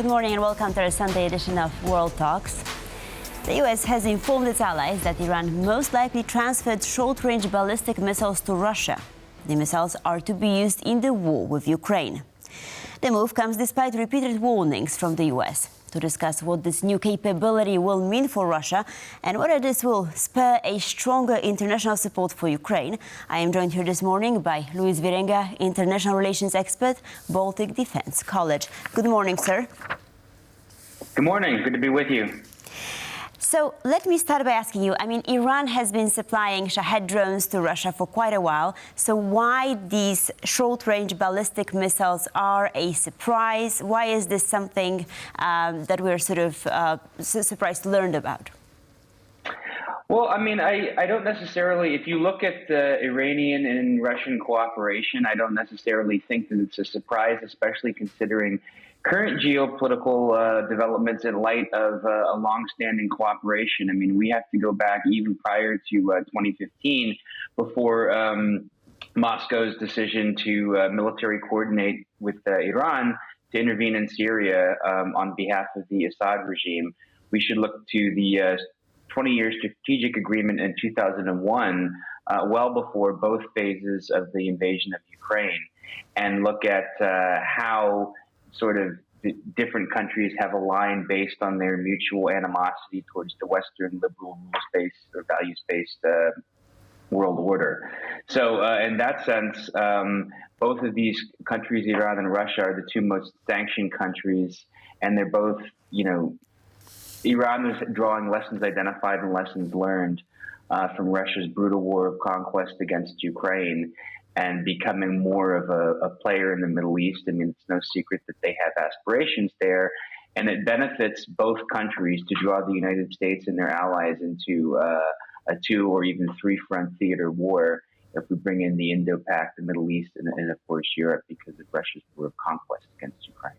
morning and welcome to our Sunday edition of World Talks. The US has informed its allies that Iran most likely transferred short-range ballistic missiles to Russia. The missiles are to be used in the war with Ukraine. The move comes despite repeated warnings from the US. To discuss what this new capability will mean for Russia and whether this will spur a stronger international support for Ukraine, I am joined here this morning by Louis Wierenga, international relations expert, Baltic Defence College. Good morning, sir. Good morning. Good to be with you. So let me start by asking you, Iran has been supplying Shahed drones to Russia for quite a while. So why these short-range ballistic missiles are a surprise? Why is this something that we're surprised to learn about? Well, I don't necessarily, if you look at the Iranian and Russian cooperation, I don't necessarily think that it's a surprise, especially considering current geopolitical developments in light of a long-standing cooperation. We have to go back even prior to 2015 before Moscow's decision to military coordinate with Iran to intervene in Syria on behalf of the Assad regime. We should look to the 20-year strategic agreement in 2001, well before both phases of the invasion of Ukraine, and look at how sort of different countries have aligned based on their mutual animosity towards the Western liberal rules-based or values-based world order. So in that sense, both of these countries, Iran and Russia, are the two most sanctioned countries, and they're both, Iran is drawing lessons identified and lessons learned from Russia's brutal war of conquest against Ukraine, and becoming more of a player in the Middle East. It's no secret that they have aspirations there, and it benefits both countries to draw the United States and their allies into a two or even three-front theater war if we bring in the Indo-Pac, the Middle East, and of course Europe, because of Russia's war of conquest against Ukraine.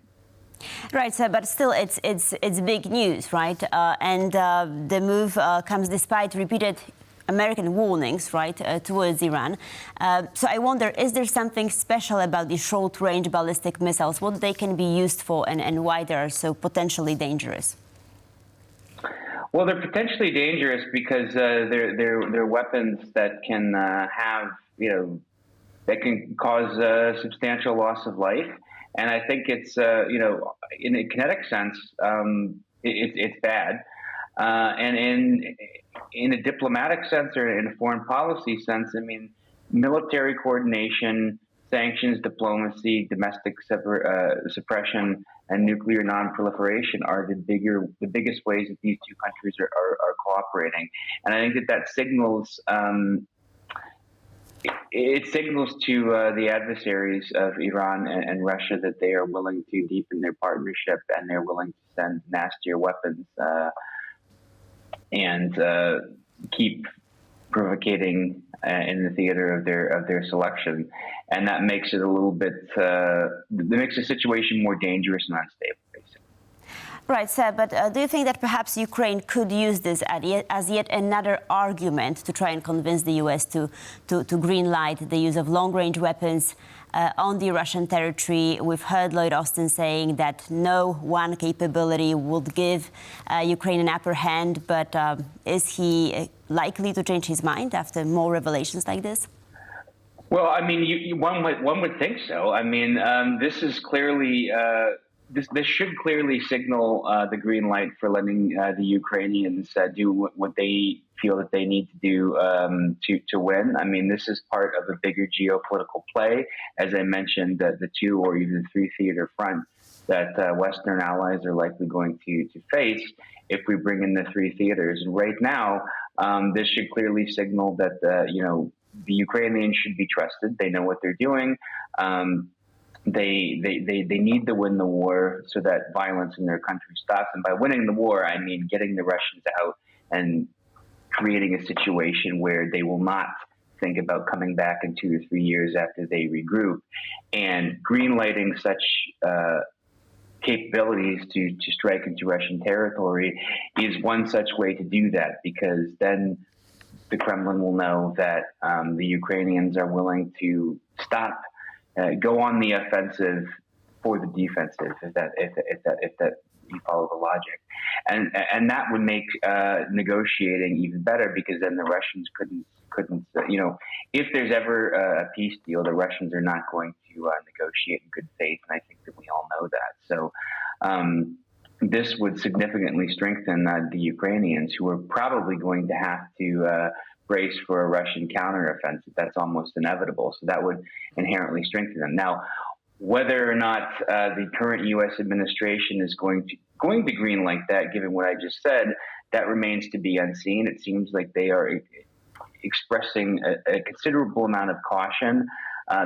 Right, sir, but still it's big news, right? And the move comes despite repeated American warnings, right, towards Iran. So I wonder, is there something special about these short-range ballistic missiles, what they can be used for, and why they are so potentially dangerous? Well, they're potentially dangerous because they're weapons that can that can cause substantial loss of life. And I think it's, in a kinetic sense, it's bad. And in a diplomatic sense or in a foreign policy sense, military coordination, sanctions, diplomacy, domestic suppression, and nuclear non-proliferation are the biggest ways that these two countries are cooperating. And I think that signals it signals to the adversaries of Iran and Russia that they are willing to deepen their partnership, and they're willing to send nastier weapons and keep provocating in the theater of their selection, and that makes it a little bit makes the situation more dangerous and unstable, basically. Right, sir, but do you think that perhaps Ukraine could use this as yet another argument to try and convince the US to greenlight the use of long-range weapons on the Russian territory? We've heard Lloyd Austin saying that no one capability would give Ukraine an upper hand, but is he likely to change his mind after more revelations like this? Well, one would think so. This is clearly this should clearly signal the green light for letting the Ukrainians do what they feel that they need to do to win. This is part of a bigger geopolitical play, as I mentioned, the two or even three theater front that Western allies are likely going to face if we bring in the three theaters. And right now, this should clearly signal that the Ukrainians should be trusted. They know what they're doing. They need to win the war so that violence in their country stops. And by winning the war, I mean getting the Russians out and creating a situation where they will not think about coming back in 2 or 3 years after they regroup. And greenlighting such capabilities to strike into Russian territory is one such way to do that, because then the Kremlin will know that the Ukrainians are willing to stop, go on the offensive for the defensive, if that you follow the logic, and that would make negotiating even better, because then the Russians couldn't if there's ever a peace deal, the Russians are not going to negotiate in good faith, and I think that we all know that. So this would significantly strengthen the Ukrainians, who are probably going to have to brace for a Russian counteroffensive. That's almost inevitable. So that would inherently strengthen them. Now, whether or not the current U.S. administration is going to greenlight that, given what I just said, that remains to be unseen. It seems like they are expressing a considerable amount of caution.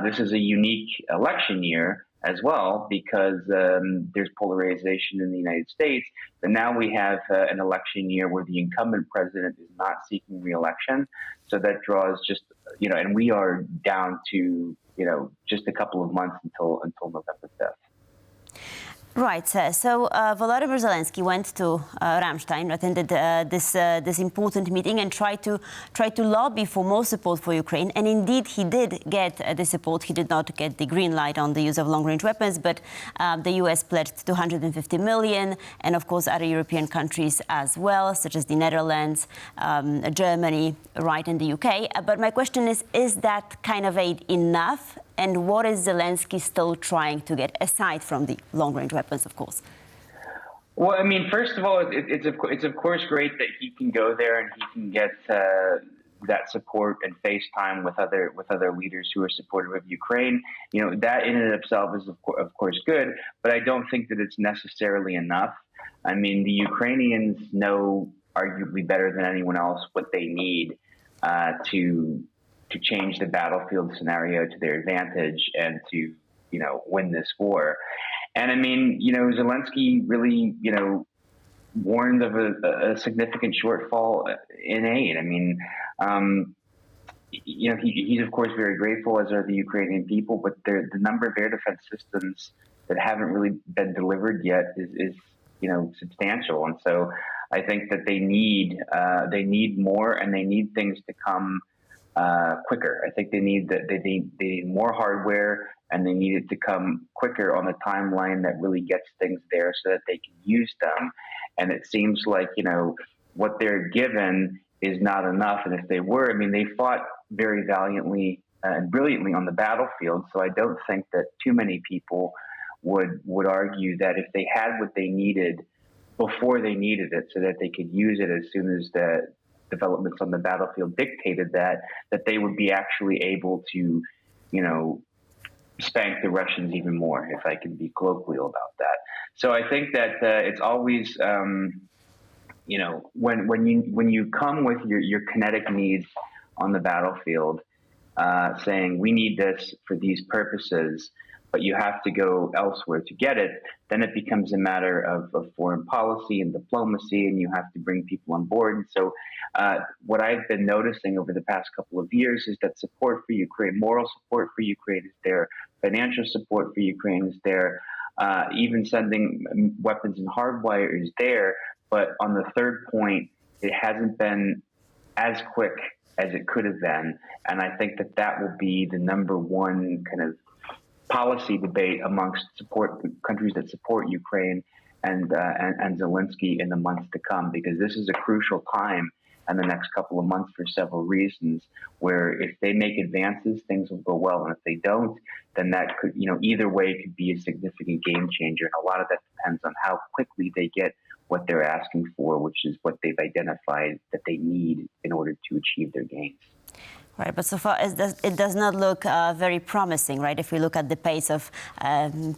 This is a unique election year as well, because there's polarization in the United States. But now we have an election year where the incumbent president is not seeking re-election. So that draws just, and we are down to, just a couple of months until November 5th. Right. So Volodymyr Zelensky went to Ramstein, attended this important meeting, and tried to lobby for more support for Ukraine. And indeed, he did get the support. He did not get the green light on the use of long-range weapons, but the U.S. pledged 250 million, and of course other European countries as well, such as the Netherlands, Germany, right, and the UK. But my question is that kind of aid enough? And what is Zelensky still trying to get, aside from the long-range weapons, of course? Well, I mean, first of all, it's of course great that he can go there and he can get that support and FaceTime with other leaders who are supportive of Ukraine. That in and of itself is of course good, but I don't think that it's necessarily enough. I mean, the Ukrainians know arguably better than anyone else what they need to change the battlefield scenario to their advantage and to, win this war. And I mean, Zelensky really, warned of a significant shortfall in aid. I mean, he's of course very grateful, as are the Ukrainian people, but the number of air defense systems that haven't really been delivered yet is substantial. And so I think that they need more, and they need things to come quicker. I think they need more hardware, and they need it to come quicker on a timeline that really gets things there so that they can use them. And it seems like, what they're given is not enough. And if they were, I mean, they fought very valiantly and brilliantly on the battlefield. So I don't think that too many people would argue that if they had what they needed before they needed it, so that they could use it as soon as the developments on the battlefield dictated that they would be actually able to, spank the Russians even more, if I can be colloquial about that. So I think that it's always, when you come with your kinetic needs on the battlefield, saying we need this for these purposes, but you have to go elsewhere to get it, then it becomes a matter of foreign policy and diplomacy, and you have to bring people on board. And so what I've been noticing over the past couple of years is that support for Ukraine, moral support for Ukraine is there, financial support for Ukraine is there, even sending weapons and hardwire is there. But on the third point, it hasn't been as quick as it could have been. And I think that will be the number one kind of policy debate amongst countries that support Ukraine and Zelensky in the months to come, because this is a crucial time in the next couple of months for several reasons, where if they make advances, things will go well. And if they don't, then that could, either way could be a significant game changer. And a lot of that depends on how quickly they get what they're asking for, which is what they've identified that they need in order to achieve their gains. Right, but so far it does not look very promising, right? If we look at the pace of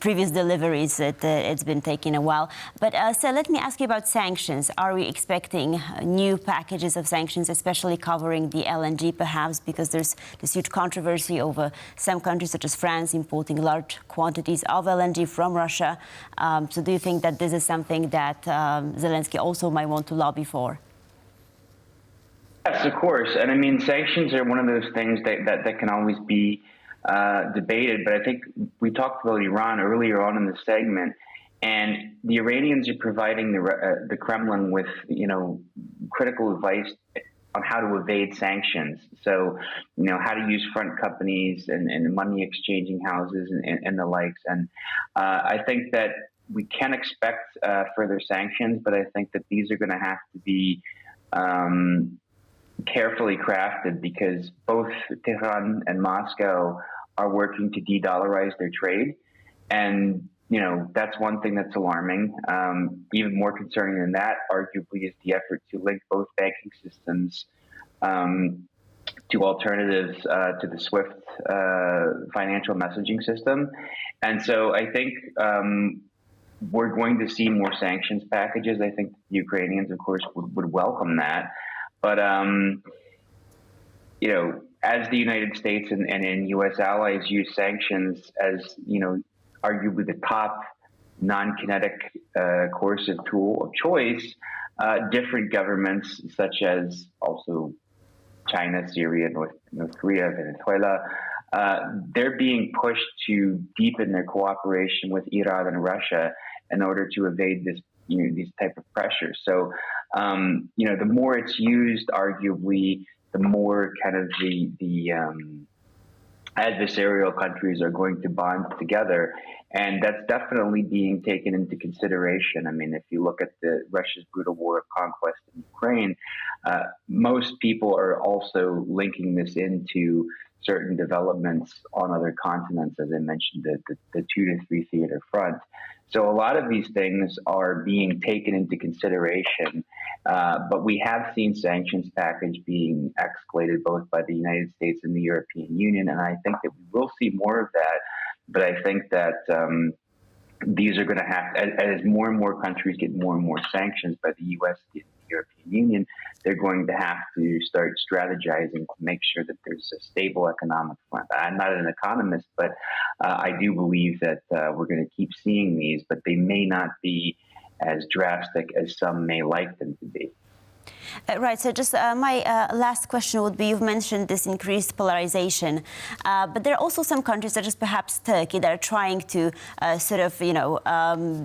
previous deliveries, it's been taking a while. But so let me ask you about sanctions. Are we expecting new packages of sanctions, especially covering the LNG perhaps, because there's this huge controversy over some countries such as France importing large quantities of LNG from Russia. So do you think that this is something that Zelensky also might want to lobby for? Yes, of course. And I mean, sanctions are one of those things that can always be debated. But I think we talked about Iran earlier on in the segment, and the Iranians are providing the Kremlin with, critical advice on how to evade sanctions. So, how to use front companies and money exchanging houses and the likes. And I think that we can expect further sanctions, but I think that these are going to have to be carefully crafted because both Tehran and Moscow are working to de-dollarize their trade. And that's one thing that's alarming. Even more concerning than that, arguably, is the effort to link both banking systems to alternatives to the SWIFT financial messaging system. And so I think we're going to see more sanctions packages. I think the Ukrainians, of course, would welcome that. But, as the United States and U.S. allies use sanctions as, arguably the top non-kinetic coercive tool of choice, different governments, such as also China, Syria, North Korea, Venezuela, they're being pushed to deepen their cooperation with Iran and Russia in order to evade these type of pressures. So, the more it's used, arguably, the more kind of the adversarial countries are going to bond together. And that's definitely being taken into consideration. I mean, if you look at Russia's brutal war of conquest in Ukraine, most people are also linking this into certain developments on other continents, as I mentioned, the 2 to 3 theater front. So a lot of these things are being taken into consideration, but we have seen sanctions package being escalated both by the United States and the European Union, and I think that we will see more of that. But I think that these are going to have, as more and more countries get more and more sanctions by the U.S. and the European Union, they're going to have to start strategizing to make sure that there's a stable economic front. I'm not an economist, but I do believe that we're going to keep seeing these, but they may not be as drastic as some may like them to be. Right. So just my last question would be, you've mentioned this increased polarization, but there are also some countries, such as perhaps Turkey, that are trying to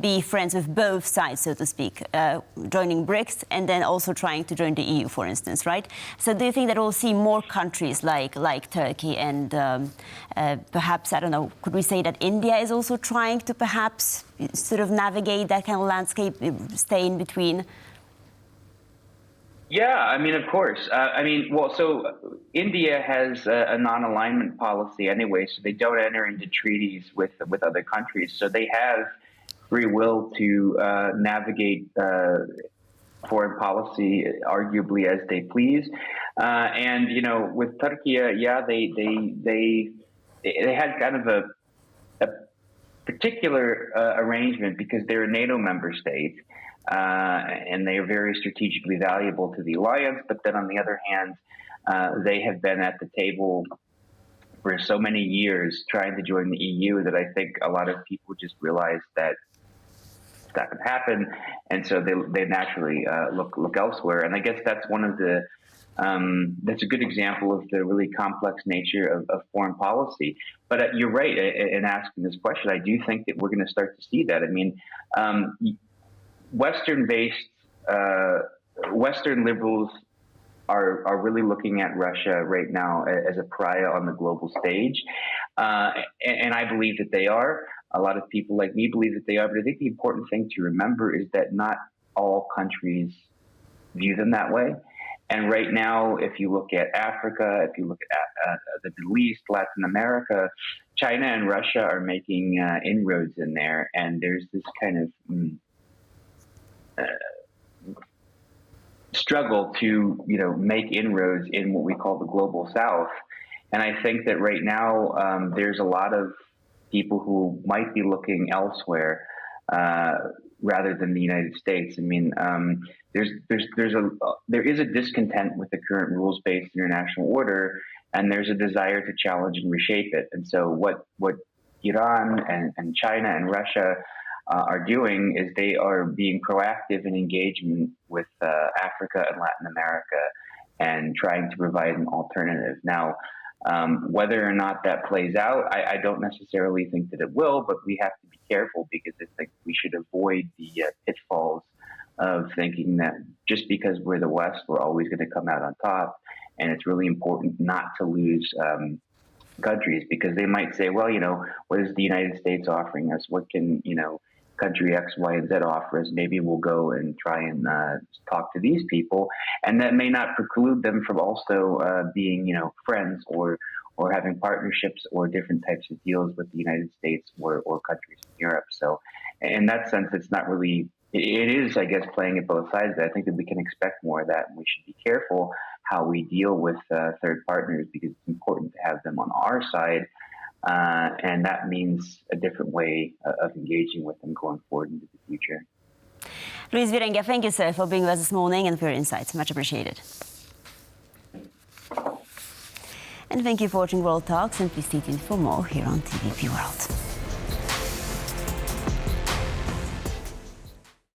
be friends with both sides, so to speak, joining BRICS and then also trying to join the EU, for instance, right? So do you think that we'll see more countries like Turkey and perhaps, I don't know, could we say that India is also trying to perhaps sort of navigate that kind of landscape, stay in between? Yeah, I mean, of course. So India has a non-alignment policy anyway, so they don't enter into treaties with other countries. So they have free will to navigate foreign policy, arguably, as they please. And with Turkey, they had kind of a particular arrangement because they're a NATO member state. And they are very strategically valuable to the alliance. But then on the other hand, they have been at the table for so many years trying to join the EU that I think a lot of people just realize that it's not going to happen. And so they naturally look elsewhere. And I guess that's one of the that's a good example of the really complex nature of foreign policy. But you're right in asking this question. I do think that we're going to start to see that. I mean, Western-based Western liberals are really looking at Russia right now as a pariah on the global stage, and I believe that they are. A lot of people like me believe that they are, but I think the important thing to remember is that not all countries view them that way. And right now, if you look at Africa, if you look at the Middle East, Latin America, China and Russia are making inroads in there, and there's this kind of struggle to make inroads in what we call the global South. And I think that right now there's a lot of people who might be looking elsewhere rather than the United States. I mean, there is a discontent with the current rules-based international order, and there's a desire to challenge and reshape it. And so what Iran and China and Russia are doing is they are being proactive in engagement with Africa and Latin America and trying to provide an alternative. Now, whether or not that plays out, I don't necessarily think that it will, but we have to be careful because I think we should avoid the pitfalls of thinking that just because we're the West, we're always going to come out on top. And it's really important not to lose countries, because they might say, well, what is the United States offering us? What can, country X, Y, and Z offer us? Maybe we'll go and try and talk to these people. And that may not preclude them from also being, friends or having partnerships or different types of deals with the United States or countries in Europe. So in that sense, it's not really, it is, I guess, playing at both sides. But I think that we can expect more of that, and we should be careful how we deal with third partners, because it's important to have them on our side. And that means a different way of engaging with them going forward into the future. Louis Wierenga, thank you, sir, for being with us this morning and for your insights. Much appreciated. And thank you for watching World Talks, and please stay tuned for more here on TVP World.